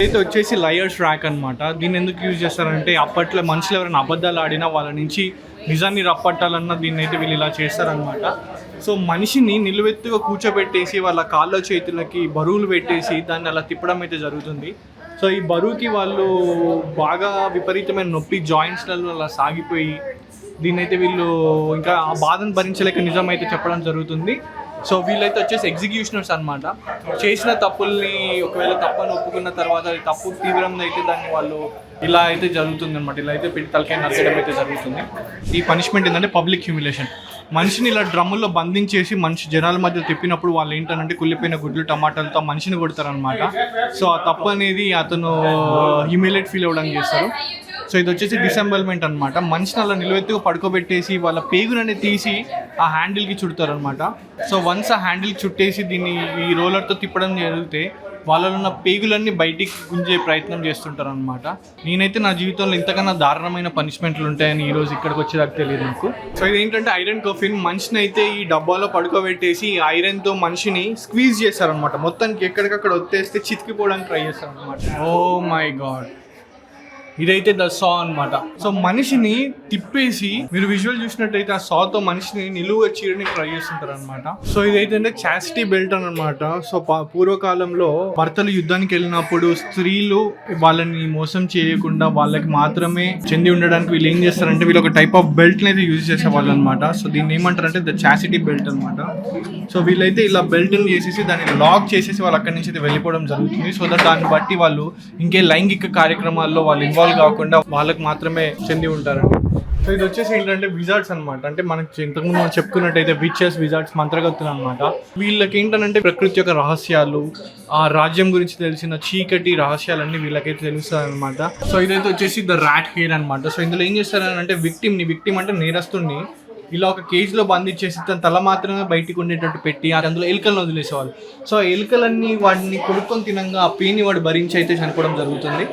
అయితే వచ్చేసి liars rack అనమాట. దీన్ని ఎందుకు యూజ్ చేస్తారంటే అప్పట్లో మనుషులు ఎవరైనా అబద్ధాలు ఆడినా వాళ్ళ నుంచి నిజాన్ని రప్పట్టాలన్నా దీన్ని అయితే వీళ్ళు ఇలా చేస్తారనమాట. సో మనిషిని నిలువెత్తుగా కూర్చోబెట్టేసి వాళ్ళ కాళ్ళ చేతులకి బరువులు పెట్టేసి దాన్ని అలా తిప్పడం అయితే జరుగుతుంది. సో ఈ బరువుకి వాళ్ళు బాగా విపరీతమైన నొప్పి జాయింట్స్లలో అలా సాగిపోయి దీన్నైతే వీళ్ళు ఇంకా ఆ బాధను భరించలేక నిజం అయితే చెప్పడం జరుగుతుంది. సో వీళ్ళైతే వచ్చేసి ఎగ్జిక్యూషనర్స్ అనమాట. చేసిన తప్పుల్ని ఒకవేళ తప్పని ఒప్పుకున్న తర్వాత అది తప్పు తీవ్రంగా అయితే దాన్ని వాళ్ళు ఇలా అయితే జరుగుతుంది అనమాట. ఇలా అయితే పెట్టి తలకాయ నరకడం అయితే జరుగుతుంది. ఈ పనిష్మెంట్ ఏంటంటే పబ్లిక్ హ్యూమిలేషన్. మనిషిని ఇలా డ్రమ్ముల్లో బంధించేసి మనిషి జనాల మధ్య తిప్పినప్పుడు వాళ్ళు ఏంటంటే కుళ్ళిపోయిన గుడ్లు టమాటాలతో మనిషిని కొడతారనమాట. సో ఆ తప్పు అనేది అతను హ్యూమిలేట్ ఫీల్ అవ్వడం చేస్తారు. సో ఇది వచ్చేసి డిసెంబల్మెంట్ అనమాట. మనిషిని అలా నిలువెత్తుగా పడుకోబెట్టేసి వాళ్ళ పేగునని తీసి ఆ హ్యాండిల్కి చుడతారు అనమాట. సో వన్స్ ఆ హ్యాండిల్కి చుట్టేసి దీన్ని ఈ రోలర్తో తిప్పడం జరిగితే వాళ్ళలో ఉన్న పేగులన్నీ బయటికి గుంజే ప్రయత్నం చేస్తుంటారు అనమాట. నేనైతే నా జీవితంలో ఇంతకన్నా దారుణమైన పనిష్మెంట్లు ఉంటాయని ఈరోజు ఇక్కడికి వచ్చేదాకా తెలియదు నాకు. సో ఇదేంటంటే ఐరన్ కఫిన్. మనిషిని అయితే ఈ డబ్బాలో పడుకోబెట్టేసి ఈ ఐరన్తో మనిషిని స్క్వీజ్ చేస్తారనమాట. మొత్తానికి ఎక్కడికక్కడ వచ్చేస్తే చితికిపోవడానికి ట్రై చేస్తారనమాట. ఓ మై గాడ్, ఇదైతే ద సా అనమాట. సో మనిషిని తిప్పేసి మీరు విజువల్ చూసినట్టయితే ఆ సాతో మనిషిని నిలువుగా చీరని ట్రై చేస్తుంటారు అనమాట. సో ఇదైతే చాస్టీ బెల్ట్ అనమాట. సో పూర్వకాలంలో భర్తలు యుద్ధానికి వెళ్ళినప్పుడు స్త్రీలు వాళ్ళని మోసం చేయకుండా వాళ్ళకి మాత్రమే చెంది ఉండడానికి వీళ్ళు ఏం చేస్తారంటే వీళ్ళు ఒక టైప్ ఆఫ్ బెల్ట్ అయితే యూజ్ చేసేవాళ్ళు అనమాట. సో దీన్ని ఏమంటారంటే ద చాసిటీ బెల్ట్ అనమాట. సో వీళ్ళైతే ఇలా బెల్ట్ చేసేసి దాన్ని లాక్ చేసేసి వాళ్ళు అక్కడి నుంచి అయితే వెళ్ళిపోవడం జరుగుతుంది. సో దాన్ని బట్టి వాళ్ళు ఇంకే లైంగిక కార్యక్రమాల్లో వాళ్ళు ఇన్వాల్వ్ కాకుండా వాళ్ళకి మాత్రమే చెంది ఉంటారండి. సో ఇది వచ్చేసి ఏంటంటే విజార్డ్స్ అనమాట. అంటే మనకి ఇంతకుముందు మనం చెప్పుకున్నట్టయితే విచెస్, విజార్డ్స్, మంత్రగత్తులు అనమాట. వీళ్ళకి ఏంటంటే ప్రకృతి యొక్క రహస్యాలు, ఆ రాజ్యం గురించి తెలిసిన చీకటి రహస్యాలన్నీ వీళ్ళకైతే తెలుస్తాయి అనమాట. సో ఇదైతే వచ్చేసి ద ర్యాట్ హెయిర్ అనమాట. సో ఇందులో ఏం చేస్తారంటే విక్టిమ్ అంటే నేరస్తుడిని ఇలా ఒక కేజ్లో బంధించేసి తన తల మాత్రమే బయటికి ఉండేటట్టు పెట్టి అందులో ఎలుకలను వదిలేసేవాళ్ళు. సో ఎలుకలన్నీ వాడిని కొడుకొని తినంగా ఆ పెయిన్ వాడు భరించి అయితే చనిపోవడం జరుగుతుంది.